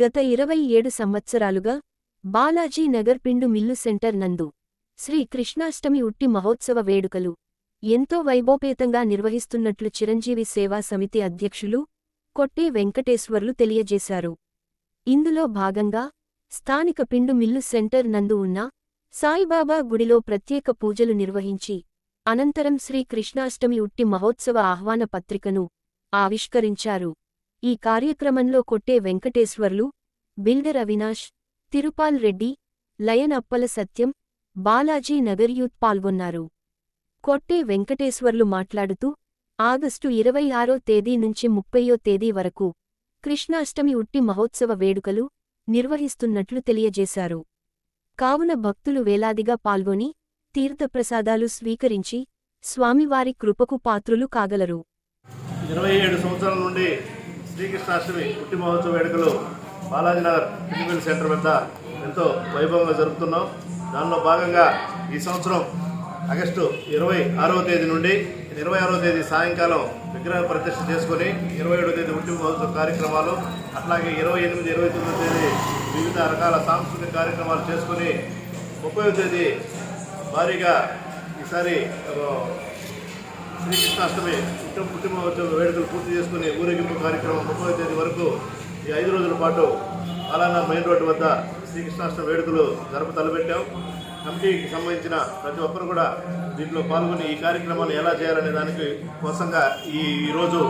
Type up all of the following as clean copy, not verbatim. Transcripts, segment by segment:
గత 27 సంవత్సరాలుగా Balaji Nagar పిండు mill centre నందు శ్రీ కృష్ణాష్టమి ఉట్టి మహోత్సవ వేడుకలు ఎంతో వైభోపేతంగా నిర్వహిస్తున్నట్లు చిరంజీవి సేవా సమితి అధ్యక్షులు కొట్టే వెంకటేశ్వర్లు తెలియజేశారు. ఇందులో భాగంగా స్థానిక పిండు మిల్లు సెంటర్ నందు ఉన్న సాయిబాబా గుడిలో ప్రత్యేక పూజలు నిర్వహించి అనంతరం శ్రీ కృష్ణాష్టమి ఉట్టి మహోత్సవ ఆహ్వాన పత్రికను ఆవిష్కరించారు. ఈ కార్యక్రమంలో కొట్టే వెంకటేశ్వర్లు, బిల్డర్ అవినాష్, తిరుపాల్ రెడ్డి, లయన్ అప్పల సత్యం, బాలాజీ నగర్ యూత్ పాల్గొన్నారు. కొట్టే వెంకటేశ్వర్లు మాట్లాడుతూ ఆగస్టు 26వ తేదీ నుంచి 30వ తేదీ వరకు కృష్ణాష్టమి ఉట్టి మహోత్సవ వేడుకలు నిర్వహిస్తున్నట్లు తెలియజేశారు. కావున భక్తులు వేలాదిగా పాల్గొని తీర్థప్రసాదాలు స్వీకరించి స్వామివారి కృపకు పాత్రులు కాగలరు. 27 సంవత్సరాల నుండి శ్రీకృష్ణాష్టమి పుట్టి మహోత్సవ వేడుకలు బాలాజీ నగర్ పిండిమిల్ సెంటర్ వద్ద ఎంతో వైభవంగా జరుపుతున్నాం. దానిలో భాగంగా ఈ సంవత్సరం ఆగస్టు 26వ తేదీ నుండి 26వ తేదీ సాయంకాలం విగ్రహ ప్రతిష్ఠ చేసుకొని 27వ తేదీ ఉట్టి మహోత్సవ కార్యక్రమాలు, అట్లాగే 28, 29వ తేదీ వివిధ రకాల సాంస్కృతిక కార్యక్రమాలు చేసుకొని 30వ తేదీ భారీగా ఈసారి శ్రీకృష్ణాష్టమి పుట్టి మహోత్సవ వేడుకలు పూర్తి చేసుకుని ఊరేగింపు కార్యక్రమం 30వ తేదీ వరకు ఈ 5 రోజుల పాటు అలానా మెయిన్ రోడ్డు వద్ద శ్రీకృష్ణాష్టమి వేడుకలు జరుపు తలపెట్టాం. కమిటీకి సంబంధించిన ప్రతి ఒక్కరు కూడా దీంట్లో పాల్గొని ఈ కార్యక్రమాన్ని ఎలా చేయాలనే దానికి కోసంగా ఈరోజు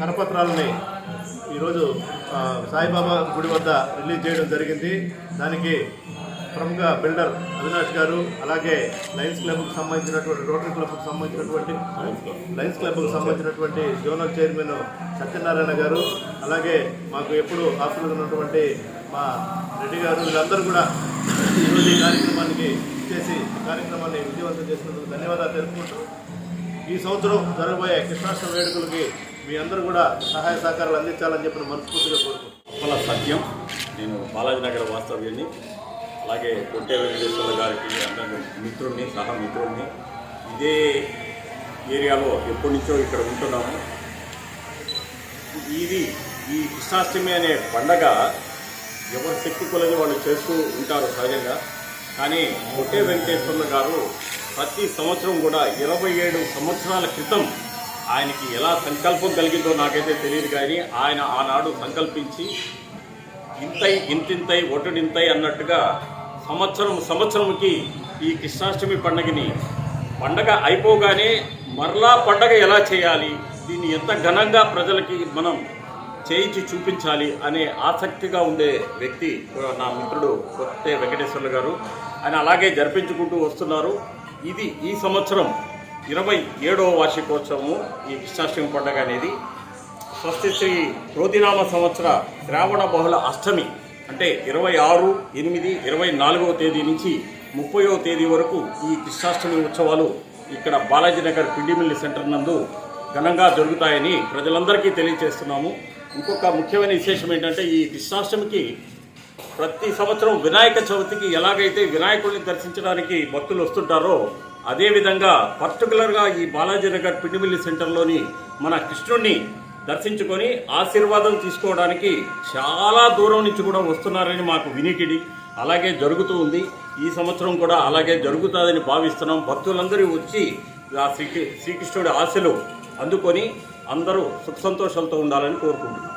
కరపత్రాలని ఈరోజు సాయిబాబా గుడి వద్ద రిలీజ్ చేయడం జరిగింది. దానికి ప్రముఖ బిల్డర్ అవినాష్ గారు, అలాగే లయన్స్ క్లబ్కు సంబంధించినటువంటి రోటరీ క్లబ్కు సంబంధించినటువంటి జోనల్ చైర్మన్ సత్యనారాయణ గారు, అలాగే మాకు ఎప్పుడు ఆఫీసులో ఉన్నటువంటి మా రెడ్డి గారు, వీళ్ళందరూ కూడా ఈరోజు ఈ కార్యక్రమానికి ఇచ్చేసి ఈ కార్యక్రమాన్ని విజయవంతం చేసినందుకు ధన్యవాదాలు తెలుపుకుంటూ ఈ సంవత్సరం జరగబోయే కృష్ణాష్టమి వేడుకలకి మీ అందరూ కూడా సహాయ సహకారాలు అందించాలని చెప్పిన మనస్ఫూర్తిగా కోరుకుంటున్నాను. సత్యం, నేను బాలాజీ నగర్ వాస్తవ్యాన్ని, అలాగే కొట్టే వెంకటేశ్వర గారికి అందరూ మిత్రుడిని, సహమిత్రుడిని. ఇదే ఏరియాలో ఎప్పటి నుంచో ఇక్కడ ఉంటున్నాము. ఈ కృష్ణాష్టమి అనే పండగ ఎవరు శక్తి కొలది వాళ్ళు చేస్తూ ఉంటారు సహజంగా. కానీ కొట్టే వెంకటేశ్వర్లు గారు ప్రతి సంవత్సరం కూడా 27 సంవత్సరాల క్రితం ఆయనకి ఎలా సంకల్పం కలిగిందో నాకైతే తెలియదు, కానీ ఆయన ఆనాడు సంకల్పించి ఇంతింతై ఒటుడింతై అన్నట్టుగా సంవత్సరంకి ఈ కృష్ణాష్టమి పండగ అయిపోగానే మరలా పండగ ఎలా చేయాలి, దీన్ని ఎంత ఘనంగా ప్రజలకి మనం చేయించి చూపించాలి అనే ఆసక్తిగా ఉండే వ్యక్తి నా మిత్రుడు కొట్టే వెంకటేశ్వర్లు గారు. ఆయన అలాగే జరిపించుకుంటూ వస్తున్నారు. ఇది ఈ సంవత్సరం 27వ వార్షికోత్సవము ఈ కృష్ణాష్టమి పండుగ అనేది. స్వస్తి శ్రీ క్రోధినామ సంవత్సర శ్రావణ బహుళ అష్టమి అంటే 26/8/24వ తేదీ నుంచి 30వ తేదీ వరకు ఈ కృష్ణాష్టమి ఉత్సవాలు ఇక్కడ బాలాజీ నగర్ పిండిమిల్లి సెంటర్ నందు ఘనంగా జరుగుతాయని ప్రజలందరికీ తెలియజేస్తున్నాము. ఇంకొక ముఖ్యమైన విశేషం ఏంటంటే, ఈ కృష్ణాష్టమికి ప్రతి సంవత్సరం వినాయక చవితికి ఎలాగైతే వినాయకుడిని దర్శించడానికి భక్తులు వస్తుంటారో, అదేవిధంగా పర్టికులర్గా ఈ బాలాజీ నగర్ పిండిమిల్లి సెంటర్లోని మన కృష్ణుడిని దర్శించుకొని ఆశీర్వాదం తీసుకోవడానికి చాలా దూరం నుంచి కూడా వస్తున్నారని మాకు వినికిడి. అలాగే జరుగుతూ ఉంది. ఈ సంవత్సరం కూడా అలాగే జరుగుతుందని భావిస్తున్నాం. భక్తులందరూ వచ్చి ఆ శ్రీకృష్ణుడి ఆశలు అందుకొని అందరూ సుఖ సంతోషాలతో ఉండాలని కోరుకుంటున్నాం.